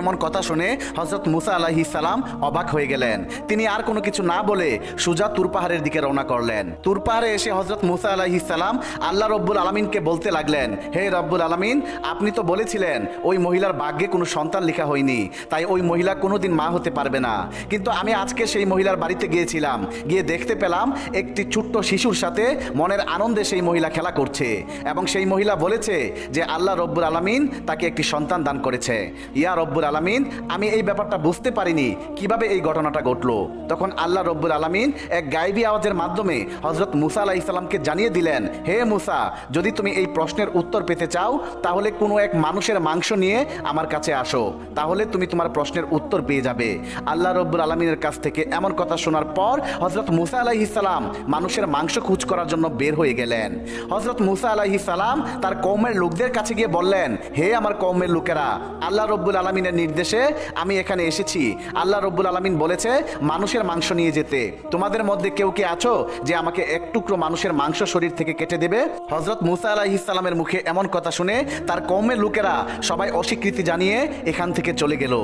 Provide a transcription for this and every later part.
এমন কথা শুনে হযরত মুসা আলাইহিস সালাম অবাক হয়ে গেলেন। তিনি আর কোনো কিছু না বলে সোজা তুর পাহাড়ের দিকে রওনা করলেন। তুর পাহাড়ে এসে হযরত মুসা আলাইহিস সালাম আল্লাহ রব্বুল আলামিনকে বলতে লাগলেন, হে রব্বুল আলামিন, আপনি তো বলেছিলেন ওই মহিলার ভাগ্যে কোনো সন্তান লেখা হয়নি, তাই ওই মহিলা কোনোদিন মা হতে পারবে না। কিন্তু আমি আজকে সেই মহিলার বাড়িতে গিয়েছিলাম, গিয়ে দেখতে পেলাম একটি ছোট্ট শিশুর সাথে মনের আনন্দে সেই মহিলা খেলা করছে এবং সেই মহিলা বলেছে যে আল্লাহ রব্বুল আলামিন তাকে একটি সন্তান দান করেছে। ইয়া রব্বুল আলামিন, আমি এই ব্যাপারটা বুঝতে পারিনি কিভাবে এই ঘটনাটা ঘটলো। তখন আল্লাহ রব্বুল আলামিন এক গায়বী আওয়াজের মাধ্যমে হযরত মুসা আলাইহিস সালামকে জানিয়ে দিলেন, হে মুসা, যদি তুমি এই প্রশ্নের উত্তর পেতে চাও তাহলে কোনো এক মানুষের মাংস নিয়ে আমার কাছে আসো, তাহলে তুমি তোমার প্রশ্নের উত্তর পেয়ে যাবে। আল্লাহ রব্বুল আলামিনের কাছ থেকে এমন কথা শোনার পর হযরত মুসা আলাইহিস সালাম মানুষের মাংস খোঁজ করার জন্য বের হয়ে গেলেন। হযরত মুসা আলাইহিস সালাম তার কওমের লোকদের কাছে গিয়ে বললেন, হে আমার কওমের লোকেরা, আল্লাহ রব্বুল আলামিনের নির্দেশে আমি এখানে এসেছি। আল্লাহ রব্বুল আলামিন বলেছে মানুষের মাংস নিয়ে যেতে। তোমাদের মধ্যে কেউ কি আছো যে আমাকে এক টুকরো মানুষের মাংস শরীর থেকে কেটে দেবে? হযরত মুসা আলাইহিস সালামের মুখে এমন কথা শুনে তার কওমের লোকেরা সবাই অস্বীকৃতি জানিয়ে এখান থেকে চলে গেল।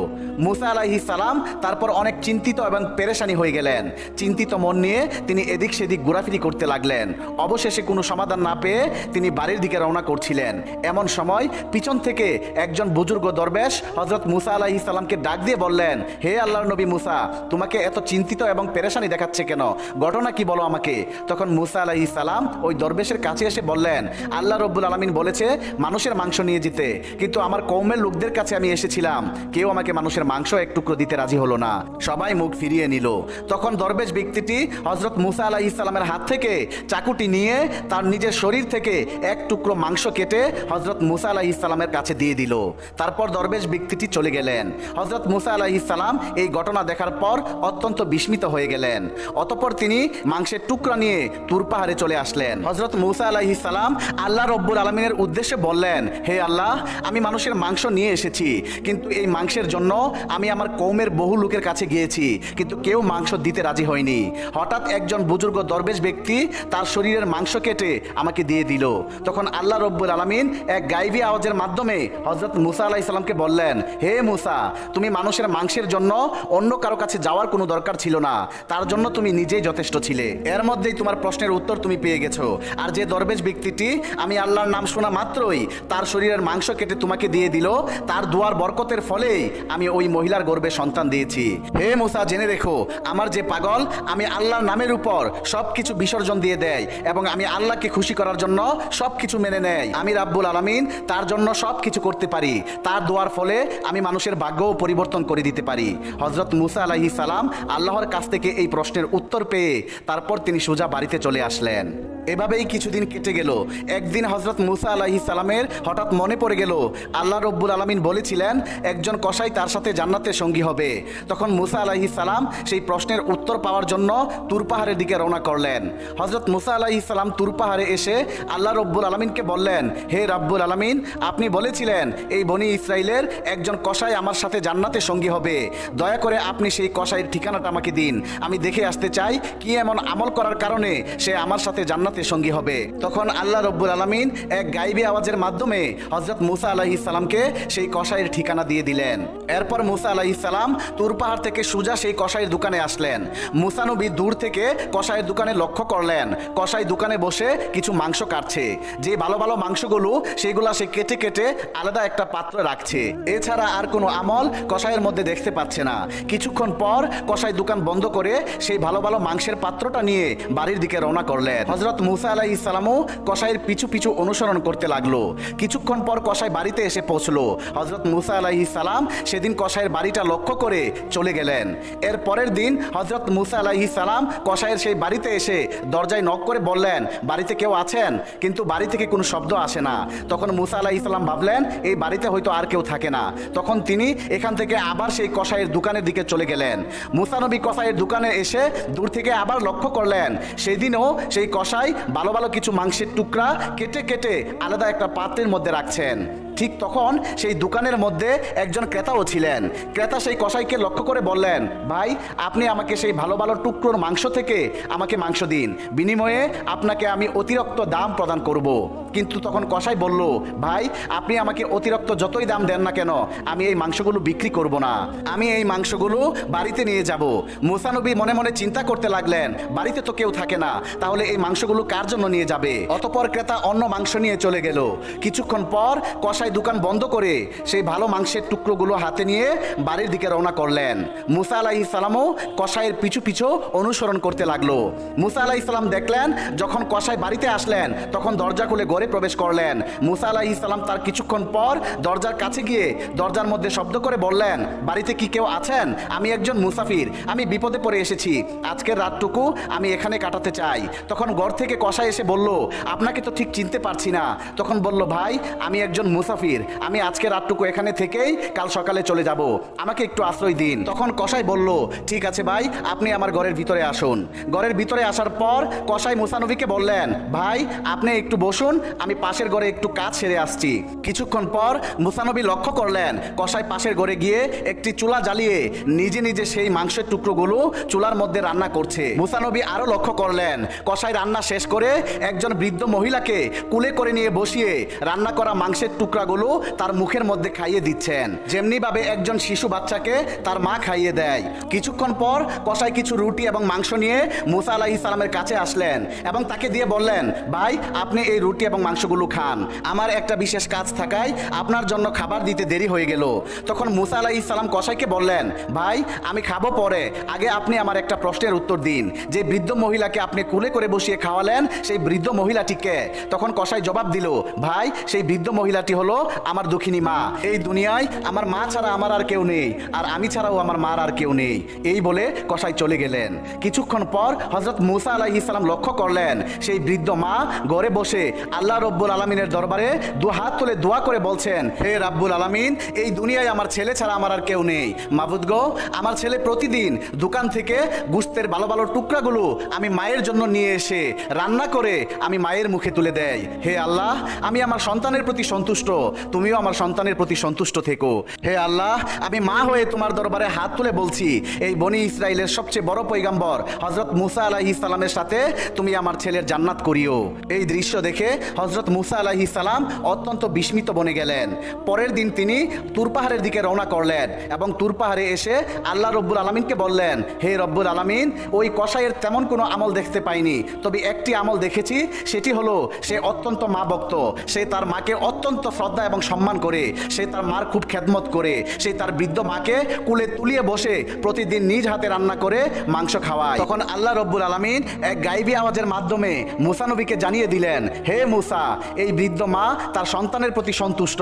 মুসা আলাইহিস সালাম তারপর অনেক চিন্তিত এবং পেরেশানি হয়ে গেলেন। চিন্তিত মন নিয়ে তিনি এদিক সেদিক ঘোরাফিরি করতে লাগলেন। অবশেষে কোনো সমাধান না পেয়ে তিনি বাড়ির দিকে রওনা করছিলেন। এমন সময় পিছন থেকে একজন বুজুর্গ দরবেশ হযরত মুসা আলাইহিস সালামকে ডাক দিয়ে বললেন, হে আল্লাহর নবী মুসা, তোমাকে এত চিন্তিত এবং পেরেশানি দেখাচ্ছে কেন? ঘটনা কি বলো আমাকে। তখন মুসা আলাইহিস সালাম ওই দরবেশের কাছে এসে বললেন, আল্লাহ রব্বুল আলামিন বলেছে মানুষের মাংস নিয়ে যেতে, কিন্তু আমার কওমের লোকদের কাছে আমি এসেছিলাম, কেউ আমাকে মানুষের মাংস এক টুকরো দিতে রাজি হলো না, সবাই মুখ ফিরিয়ে নিল। তখন দরবেশ ব্যক্তিটি হযরত মুসা আলাইহিস সালামের হাত থেকে চাকুটি নিয়ে তার নিজের শরীর থেকে এক টুকরো মাংস কেটে হযরত মুসা আলাইহিস সালামের কাছে দিয়ে দিল। তারপর দরবেশ ব্যক্তিটি চলে গেলেন। হযরত মুসা আলাইহিস সালাম এই ঘটনা দেখার পর অত্যন্ত বিস্মিত হয়ে গেলেন। অতঃপর তিনি মাংসের টুকরা নিয়ে তুর পাহাড়ে চলে আসলেন। হযরত মুসা আলাইহিস সালাম আল্লাহ রব্বুল আলামিনের উদ্দেশ্যে বললেন, হে আল্লাহ, আমি মানুষের মাংস নিয়ে এসেছি, কিন্তু এই মাংসের জন্য আমি আমার কওমের বহু লোকের কাছে গিয়েছি, কিন্তু কেউ মাংস দিতে রাজি হয়নি। হঠাৎ একজন বুজুর্গ দরবেশ ব্যক্তি তার শরীরের মাংস কেটে আমাকে দিয়ে দিল। তখন আল্লাহ রব্বুল আলামিন এক গায়বী আওয়াজের মাধ্যমে হযরত মুসা আলাইহিস সালামকে বললেন, হে মুসা, তুমি মানুষের মাংসের জন্য অন্য কারো কাছে যাওয়ার কোনো দরকার ছিল না, তার জন্য তুমি নিজেই যথেষ্ট ছিলে। এর মধ্যেই তোমার প্রশ্নের উত্তর তুমি পেয়ে গেছো। আর যে দরবেশ ব্যক্তিটি আমি আল্লাহর নাম শোনা মাত্রই তার শরীরের মাংস কেটে তোমাকে দিয়ে দিল, তার দোয়ার বরকতের ফলেই আমি ওই মহিলার গর্ভে সন্তান দিয়েছি। হে মুসা, জেনে রেখো, আমার যে পাগল আমি আল্লাহর নামের উপর সবকিছু বিসর্জন দিয়ে দেয় এবং আমি আল্লাহকে খুশি করার জন্য সবকিছু মেনে নেয়, আমি রাব্বুল আলামিন তার জন্য সবকিছু করতে পারি। তার দোয়ার ফলে আমি মানুষের ভাগ্যও পরিবর্তন করে দিতে পারি। হযরত মুসা আলাইহিস সালাম আল্লাহর কাছ থেকে এই প্রশ্নের উত্তর পেয়ে তারপর তিনি সোজা বাড়িতে চলে আসলেন। এভাবেই কিছুদিন কেটে গেল। একদিন হযরত মুসা আলাইহিস সালামের হঠাৎ মনে পড়ে গেল আল্লাহ রব্বুল আলামিন বলেছিলেন একজন কসাই তার সাথে জান্নাতের সঙ্গী হবে। তখন মুসা আলাইহিস সালাম সেই প্রশ্নের উত্তর পাওয়ার জন্য তুর পাহাড়ের দিকে রওনা করলেন। হযরত মুসা আলাইহিস সালাম তুর পাহাড়ে এসে আল্লাহ রব্বুল আলামিনকে বললেন, হে রাব্বুল আলামিন, আপনি বলেছিলেন এই বনি ইসরাইলের একজন কসাই আমার সাথে জান্নাতের সঙ্গী হবে, দয়া করে আপনি সেই কসাইয়ের ঠিকানাটা আমাকে দিন, আমি দেখে আসতে চাই কি এমন আমল করার কারণে সে আমার সাথে জান্নাতের সঙ্গী হবে। তখন আল্লাহ রব্বুল আলামিন এক গায়বী আওয়াজের মাধ্যমে হযরত মুসা আলাইহিস সালামকে সেই কসাইয়ের ঠিকানা দিয়ে দিলেন। এরপর মুসা আলাইহিস সালাম তুর পাহাড় থেকে সোজা সেই কসাইয়ের দোকানে আসলেন। মুসা নবী দূর থেকে কসাইয়ের দোকানে লক্ষ্য করলেন কসাই দোকানে বসে কিছু মাংস কাটছে। যে ভালো ভালো মাংসগুলো সেগুলা সে কেটে কেটে আলাদা একটা পাত্রে রাখছে। এছাড়া আর কোনো আমল কসাইয়ের মধ্যে দেখতে পাচ্ছে না। কিছুক্ষণ পর কসাই দোকান বন্ধ করে সেই ভালো ভালো মাংসের পাত্রটা নিয়ে বাড়ির দিকে রওনা করলেন। হযরত মুসা আলাইহিস সালামও কসাইয়ের পিছু পিছু অনুসরণ করতে লাগলো। কিছুক্ষণ পর কসাই বাড়িতে এসে পৌঁছলো। হযরত মুসা আলাইহিস সালাম সেদিন কসাইয়ের বাড়িটা লক্ষ্য করে চলে গেলেন। এর পরের দিন হযরত মুসা আলাইহিস সালাম কসাইয়ের সেই বাড়িতে এসে দরজায় নক করে বললেন, বাড়িতে কেউ আছেন? কিন্তু বাড়ি থেকে কোনো শব্দ আসে না। তখন মুসা আলাইহিস সালাম ভাবলেন এই বাড়িতে হয়তো আর কেউ থাকে না। তখন তিনি এখান থেকে আবার সেই কসাইয়ের দোকানের দিকে চলে গেলেন। মুসা নবী কসাইয়ের দোকানে এসে দূর থেকে আবার লক্ষ্য করলেন সেদিনও সেই কসাই ভালো ভালো কিছু মাংসের টুকরা কেটে কেটে আলাদা একটা পাত্রের মধ্যে রাখছেন। ঠিক তখন সেই দোকানের মধ্যে একজন ক্রেতাও ছিলেন। ক্রেতা সেই কসাইকে লক্ষ্য করে বললেন, ভাই, আপনি আমাকে সেই ভালো ভালো টুকরোর মাংস থেকে আমাকে মাংস দিন, বিনিময়ে আপনাকে আমি অতিরিক্ত দাম প্রদান করব। কিন্তু তখন কসাই বলল, ভাই আপনি আমাকে অতিরিক্ত যতই দাম দেন না কেন আমি এই মাংসগুলো বিক্রি করব না, আমি এই মাংসগুলো বাড়িতে নিয়ে যাব। মুসা নবী মনে মনে চিন্তা করতে লাগলেন, বাড়িতে তো কেউ থাকে না, তাহলে এই মাংসগুলো কার জন্য নিয়ে যাবে? অতঃপর ক্রেতা অন্য মাংস নিয়ে চলে গেল। কিছুক্ষণ পর কসাই দোকান বন্ধ করে সেই ভালো মাংসের টুকরোগুলো হাতে নিয়ে বাড়ির দিকে রওনা করলেন। মুসা আলাইহিস সালামও কসাইয়ের পিছু পিছু অনুসরণ করতে লাগলো। মুসা আলাইহিস সালাম দেখলেন যখন কসাই বাড়িতে আসলেন তখন দরজা খুলে ঘরে প্রবেশ করলেন। মুসা আলাইহিস সালাম তার কিছুক্ষণ পর দরজার কাছে গিয়ে দরজার মধ্যে শব্দ করে বললেন, বাড়িতে কি কেউ আছেন? আমি একজন মুসাফির, আমি বিপদে পড়ে এসেছি, আজকের রাতটুকু আমি এখানে কাটাতে চাই। তখন ঘর থেকে কসাই এসে বলল, আপনাকে তো ঠিক চিনতে পারছি না। তখন বলল, ভাই আমি একজন মুসাফির, আমি আজকে রাতটুকু এখানে থেকেই কাল সকালে চলে যাব, আমাকে একটু আশ্রয় দিন। তখন কসাই বলল, ঠিক আছে ভাই, আপনি আমার ঘরের ভিতরে আসুন। ঘরের ভিতরে আসার পর কসাই মুসা নবীকে বললেন, ভাই আপনি একটু বসুন, আমি পাশের ঘরে একটু কাজ সেরে আসছি। কিছুক্ষণ পর মুসা নবী লক্ষ্য করলেন কসাই পাশের ঘরে গিয়ে একটি চুলা জ্বালিয়ে নিজে নিজে সেই মাংসের টুকরোগুলো চুলার মধ্যে রান্না করছে। মুসা নবী আরো লক্ষ্য করলেন কসাই রান্না শেষ করে একজন বৃদ্ধ মহিলাকে কুলে করে নিয়ে বসিয়ে রান্না করা মাংসের টুকরাগুলো তার মুখের মধ্যে খাইয়ে দিচ্ছেন, যেমনি ভাবে একজন শিশু বাচ্চাকে তার মা খাইয়ে দেয়। কিছুক্ষণ পর কসাই কিছু রুটি এবং মাংস নিয়ে মুসা আলাইহিস সালামের কাছে আসলেন এবং তাকে দিয়ে বললেন, ভাই আপনি এই রুটি এবং মাংসগুলো খান, আমার একটা বিশেষ কাজ থাকায় আপনার জন্য খাবার দিতে দেরি হয়ে গেল। তখন মুসা আলাইহিস সালাম কসাইকে বললেন, ভাই আমি খাবো পরে, আগে আপনি আমার একটা প্রশ্নের উত্তর দিন, যে বৃদ্ধ মহিলাকে আপনি কুলে করে বসিয়ে খাওয়ালেন সেই বৃদ্ধ মহিলাটিকে? তখন কসাই জবাব দিল, ভাই সেই বৃদ্ধ মহিলাটি হলো আমার দুঃখিনী মা, এই দুনিয়ায় আমার মা ছাড়া আমার আর কেউ নেই, আর আমি ছাড়াও আমার মার আর কেউ নেই। এই বলে কসাই চলে গেলেন। কিছুক্ষণ পর হযরত মুসা আলাইহিস সালাম লক্ষ্য করলেন সেই বৃদ্ধ মা ঘরে বসে আল্লাহ রব্বুল আলামিনের দরবারে দু হাত তুলে দোয়া করে বলছেন, হে রাব্বুল আলামিন, এই দুনিয়ায় আমার ছেলে ছাড়া আমার আর কেউ নেই, মাবুদ গো, আমার ছেলে প্রতিদিন দোকান থেকে গোশতের ভালো ভালো টুকরাগুলো আমি মায়ের জন্য নিয়ে এসে রান্না করে আমি মায়ের মুখে তুলে দেয়। হে আল্লাহ, আমি আমার সন্তানের প্রতি সন্তুষ্ট, তুমিও আমার সন্তানের প্রতি সন্তুষ্ট থেকো। হে আল্লাহ, আমি মা হয়ে তোমার দরবারে হাত তুলে বলছি, এই বনি ইসরাইলের সবচেয়ে বড় পয়গাম্বর হযরত মুসা আলাইহিস সালামের সাথে তুমি আমার ছেলের জান্নাত করিও। এই দৃশ্য দেখে হযরত মুসা আলাইহিস সালাম অত্যন্ত বিস্মিত বনে গেলেন। পরের দিন তিনি তুর পাহাড়ের দিকে রওনা করলেন এবং তুর পাহাড়ে এসে আল্লাহ রব্বুল আলামিনকে বললেন, হে রব্বুল আলামিন, ওই কসাইয়ের তেমন কোনো আমল দেখতে পাইনি, তবে একটি আমল দেখেছি, সেটি হলো সে অত্যন্ত মা ভক্ত, সে তার মাকে অত্যন্ত শ্রদ্ধা এবং সম্মান করে, সে তার মার খুব খেদমত করে, সে তার বৃদ্ধ মাকে কুলে তুলিয়ে বসে প্রতিদিন নিজ হাতে রান্না করে মাংস খাওয়ায়। তখন আল্লাহ রব্বুল আলামিন এক গাইবী আওয়াজের মাধ্যমে মুসা নবীকে জানিয়ে দিলেন, হে মুসা, এই বৃদ্ধ মা তার সন্তানের প্রতি সন্তুষ্ট,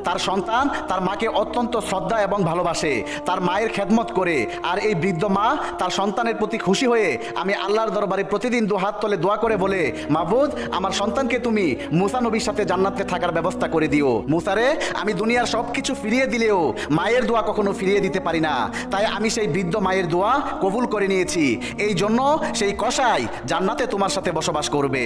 তার সন্তান তার মাকে অত্যন্ত শ্রদ্ধা এবং ভালোবাসে, তার মায়ের খেদমত করে, আর এই বৃদ্ধ মা তার সন্তানের প্রতি খুশি হয়ে আমি আল্লাহর দরবারে প্রতিদিন দু হাত তোলে দোয়া করে বলে, মাবুদ, আমার সন্তানকে তুমি মুসা নবীর সাথে জান্নাতে থাকার ব্যবস্থা করে দিও। মুসারে, আমি দুনিয়ার সবকিছু ফিরিয়ে দিলেও মায়ের দোয়া কখনো ফিরিয়ে দিতে পারি না, তাই আমি সেই বৃদ্ধ মায়ের দোয়া কবুল করে নিয়েছি, এই জন্য সেই কসাই জান্নাতে তোমার সাথে বসবাস করবে।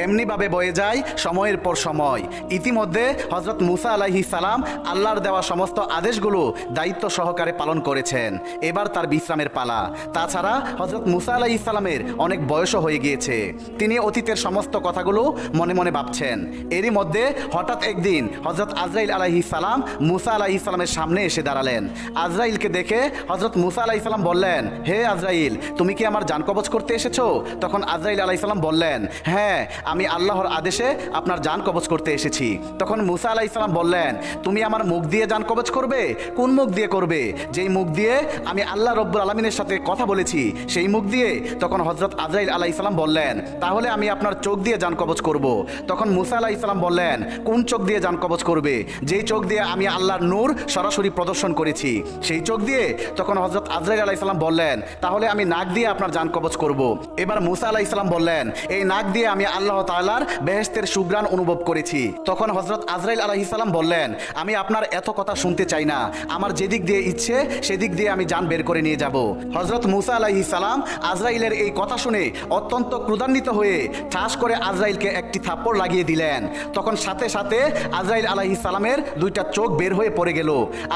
এমনিভাবে বয়ে যায় সময়ের পর সময়। ইতিমধ্যে হযরত মুসা আলাইহিস সালাম আল্লাহর দেওয়া সমস্ত আদেশগুলো দায়িত্ব সহকারে পালন করেছেন। এবার তার বিশ্রামের পালা। তাছাড়া হযরত মুসা আলাইহিস সালামের অনেক বয়সও হয়ে গিয়েছে, তিনি অতীতের সমস্ত কথাগুলো মনে মনে ভাবছেন। এরই মধ্যে হঠাৎ একদিন হযরত আজরাইল আলাইহিস সালাম মুসা আলাইহিস সালামের সামনে এসে দাঁড়ালেন। আজরাইলকে দেখে হযরত মুসা আলাইহিস সালাম বললেন, হে আজরাইল, তুমি কি আমার জান কবজ করতে এসেছো? তখন আজরাইল আলাইহিস সালাম বললেন, হ্যাঁ, আমি আল্লাহর আদেশে আপনার জান কবজ করতে এসেছি। তখন মুসা আলাইহিস সালাম বললেন, তুমি আমার মুখ দিয়ে জান কবজ করবে? কোন মুখ দিয়ে করবে? যেই মুখ দিয়ে আমি আল্লাহ রব্বুল আলামিনের সাথে কথা বলেছি সেই মুখ দিয়ে। তখন হযরত আজরাইল আলাইহিস সালাম বললেন, তাহলে আমি আপনার চোখ দিয়ে জান কবজ করব। তখন মুসা আলাইহিস সালাম বললেন, কোন চোখ দিয়ে জান কবজ করবে? যেই চোখ দিয়ে আমি আল্লাহর নূর সরাসরি প্রদর্শন করেছি সেই চোখ দিয়ে। তখন হযরত আজরাইল আলাইহিস সালাম বললেন, তাহলে আমি নাক দিয়ে আপনার জান কবজ করব। এবার মুসা আলাইহিস সালাম বললেন, এই নাক দিয়ে আমি আল্লাহ তাআলার বেহেশতের সুগ্রাণ অনুভব করেছি। তখন হযরত আজরাইল আলাইহিস সালাম বললেন, আমি আপনার এত কথা শুনতে চাই না, আমার যেদিক দিয়ে ইচ্ছে সেদিক দিয়ে আমি জান বের করে নিয়ে যাব। হযরত মুসা আলাইহিস সালাম আজরাইলের এই কথা শুনে অত্যন্ত ক্রোধান্বিত হয়ে ঠাস করে আজরাইলকে একটি থাপ্পড় লাগিয়ে দিলেন। তখন সাথে সাথে আজরাইল আলাইহিস সালামের দুইটা চোখ বের হয়ে পড়ে গেল।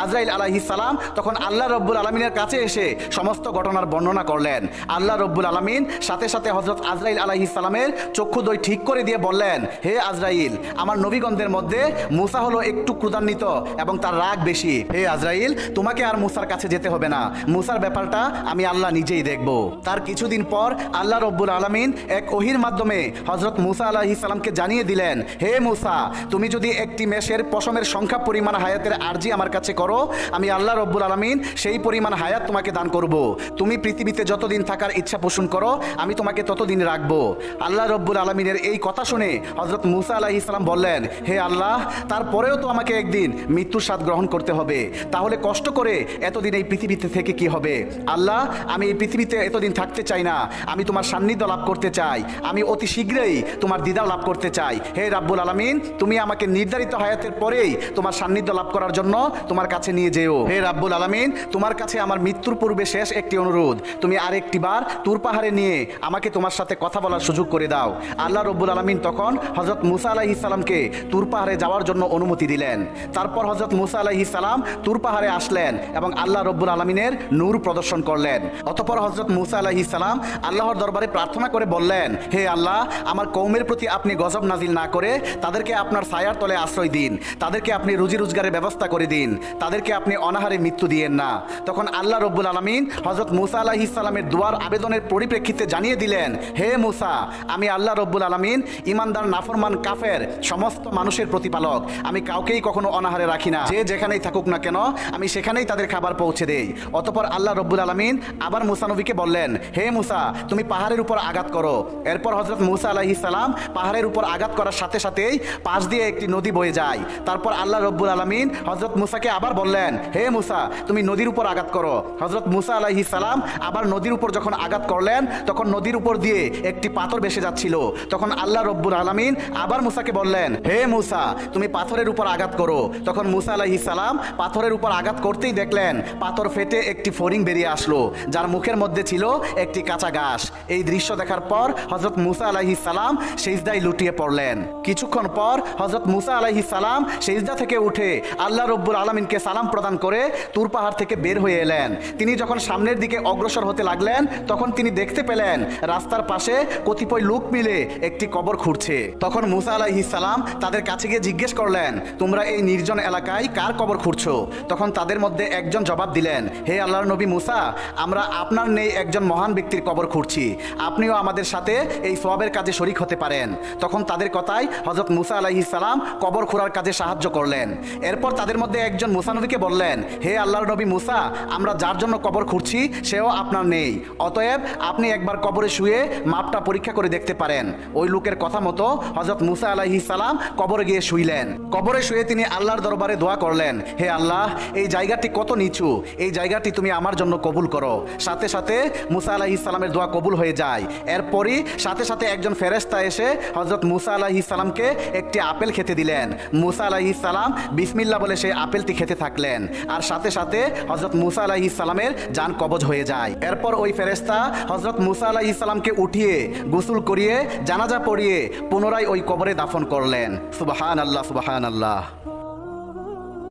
আজরাইল আলাইহিস সালাম তখন আল্লাহ রব্বুল আলামিনের কাছে এসে সমস্ত ঘটনার বর্ণনা করলেন। আল্লাহ রব্বুল আলামিন সাথে সাথে হযরত আজরাইল আলাইহিস সালামের চক্ষু দুইটা ঠিক করে দিয়ে বললেন, হে আজরাইল, আমার নবীগণদের মধ্যে মুসা হলো একটু ক্রোধান্বিত এবং তার রাগ বেশি। হে আজরাইল, তোমাকে আর মুসার কাছে যেতে হবে না, মুসার ব্যাপারটা আমি আল্লাহ নিজেই দেখব। তার কিছুদিন পর আল্লাহ রব্বুল আলামিন এক ওহির মাধ্যমে হযরত মুসা আলাইহিস সালামকে জানিয়ে দিলেন, হে মুসা, তুমি যদি একটি মেষের পশমের সংখ্যা পরিমাণ হায়াতের আরজি আমার কাছে করো, আমি আল্লাহ রব্বুল আলামিন সেই পরিমাণ হায়াত তোমাকে দান করব। তুমি পৃথিবীতে যতদিন থাকার ইচ্ছা পোষণ করো, আমি তোমাকে ততদিন রাখবো। আল্লাহ রব্বুল আলামিনের এই কথা শুনে হযরত মুসা আলাইহিস সালাম বললেন, হে আল্লাহ, তারপরেও তো আমাকে একদিন মৃত্যুর স্বাদ গ্রহণ করতে হবে, তাহলে কষ্ট করে এতদিন এই পৃথিবীতে থেকে কি হবে? আল্লাহ, আমি এই পৃথিবীতে এতদিন থাকতে চাই না, আমি তোমার সান্নিধ্য লাভ করতে চাই, আমি অতি শীঘ্রই তোমার দিদার লাভ করতে চাই। হে রাব্বুল আলামিন, তুমি আমাকে নির্ধারিত হায়াতের পরেই তোমার সান্নিধ্য লাভ করার জন্য তোমার কাছে নিয়ে যেও। হে রাব্বুল আলামিন, তোমার কাছে আমার মৃত্যুর পূর্বে শেষ একটি অনুরোধ, তুমি আরেকটি বার তুর পাহাড়ে নিয়ে আমাকে তোমার সাথে কথা বলার সুযোগ করে দাও। আল্লাহ রব্বুল আলামিন তখন হযরত মুসা আলাইহিস সালামকে তুর পাহাড়ে যাওয়ার জন্য অনুমতি দিলেন। তারপর হযরত মুসা আলাইহিস সালাম তুর পাহাড়ে আসলেন এবং আল্লাহ রব্বুল আলামিনের নূর প্রদর্শন করলেন। অতঃপর হযরত মুসা আলাইহিস সালাম আল্লাহর দরবারে প্রার্থনা করে বললেন, হে আল্লাহ, আমার কওমের প্রতি আপনি গজব নাজিল না করে তাদেরকে আপনার ছায়ার তলে আশ্রয় দিন, তাদেরকে আপনি রুজি রোজগারের ব্যবস্থা করে দিন, তাদেরকে আপনি অনাহারে মৃত্যু দিয়েন না। তখন আল্লাহ রব্বুল আলামিন হযরত মুসা আলাইহিস সালামের দুয়ার আবেদনের পরিপ্রেক্ষিতে জানিয়ে দিলেন, হে মুসা, আমি আল্লাহ রব্বুল আলামিন ইমানদার নাফরমান কাফের সমস্ত মানুষের প্রতিপালক, আমি কাউকেই কখনো অনাহারে রাখি না, যে যেখানেই থাকুক না কেন আমি সেখানেই তাদের খাবার পৌঁছে দেই। অতঃপর আল্লাহ রব্বুল আলামিন আবার মুসা নবীকে বললেন, হে মুসা, তুমি পাহাড়ের উপর আঘাত করো। এরপর হযরত মুসা আলাইহিস সালাম পাহাড়ের উপর আঘাত করার সাথে সাথেই পাশ দিয়ে একটি নদী বয়ে যায়। তারপর আল্লাহ রব্বুল আলামিন হযরত মুসাকে আবার বললেন, হে মুসা, তুমি নদীর উপর আঘাত করো। হযরত মুসা আলাইহিস সালাম আবার নদীর উপর যখন আঘাত করলেন, তখন নদীর উপর দিয়ে একটি পাথর ভেসে যাচ্ছিল। তখন আল্লাহ রব্বুল আলামিন আবার মুসাকে বললেন, হে মুসা, তুমি পাথরের উপর আঘাত করো। তখন মুসা আলাইহিস সালাম পাথরের উপর আঘাত করতেই দেখলেন পাথর ফেটে একটি ফড়িং বেরিয়ে আসলো, যার মুখের মধ্যে ছিল একটি কাঁচা ঘাস। এই দৃশ্য দেখার পর হযরত মুসা আলাইহিস সালাম সিজদায় লুটিয়ে পড়লেন। কিছুক্ষণ পর হযরত মুসা আলাইহিস সালাম সিজদা থেকে উঠে আল্লাহ রব্বুল আলামিনকে সালাম প্রদান করে তুর পাহাড় থেকে বের হয়ে এলেন। তিনি যখন সামনের দিকে অগ্রসর হতে লাগলেন, তখন তিনি দেখতে পেলেন রাস্তার পাশে কতিপয় লোক মিলে একটি কবর খুঁড়ছে। তখন মুসা আলাইহিস সালাম তাদের কাছে গিয়ে জিজ্ঞেস করলেন, তোমরা এই নির্জন এলাকায় কার কবর খুঁড়ছো? তখন তাদের মধ্যে একজন জবাব দিলেন, হে আল্লাহর নবী মুসা, আমরা আপনার নেই একজন মহান ব্যক্তির কবর খুঁড়ছি, আপনিও আমাদের সাথে এই সওয়াবের কাজে শরীক হতে পারেন। তখন তাদের কথায় হযরত মুসা আলাইহিস সালাম কবর খোঁড়ার কাজে সাহায্য করলেন। এরপর তাদের মধ্যে একজন মুসা নবীকে বললেন, হে আল্লাহর নবী মুসা, আমরা যার জন্য কবর খুঁড়ছি সেও আপনার নেই, অতএব আপনি একবার কবরে শুয়ে মাপটা পরীক্ষা করে দেখতে পারেন। ওই লোকের কথা মতো হযরত মুসা আলাইহিস সালাম কবরে গিয়ে শুইলেন। কবরে শুয়ে তিনি আল্লাহর দরবারে দোয়া করলেন, হে আল্লাহ, এই জায়গাটি কত নিচু, এই জায়গাটি তুমি আমার জন্য কবুল করো। সাথে সাথে মুসা আলাইহিস সালামের দোয়া কবুল হয়ে যায়। এরপরই সাথে সাথে একজন ফেরেশতা এসে হযরত মুসা আলাইহিস সালামকে একটি আপেল খেতে দিলেন। মুসা আলাইহিস সালাম বিসমিল্লাহ বলে সেই আপেলটি খেতে থাকলেন, আর সাথে সাথে হযরত মুসা আলাইহিস সালামের জান কবজ হয়ে যায়। এরপর ওই ফেরেশতা হযরত মুসা আলাইহিস সালামকে উঠিয়ে গোসল করিয়ে জানাজা পড়িয়ে পুনরায় ওই কবরে দাফন করলেন। সুবহানাল্লাহ, সুবহানাল্লাহ।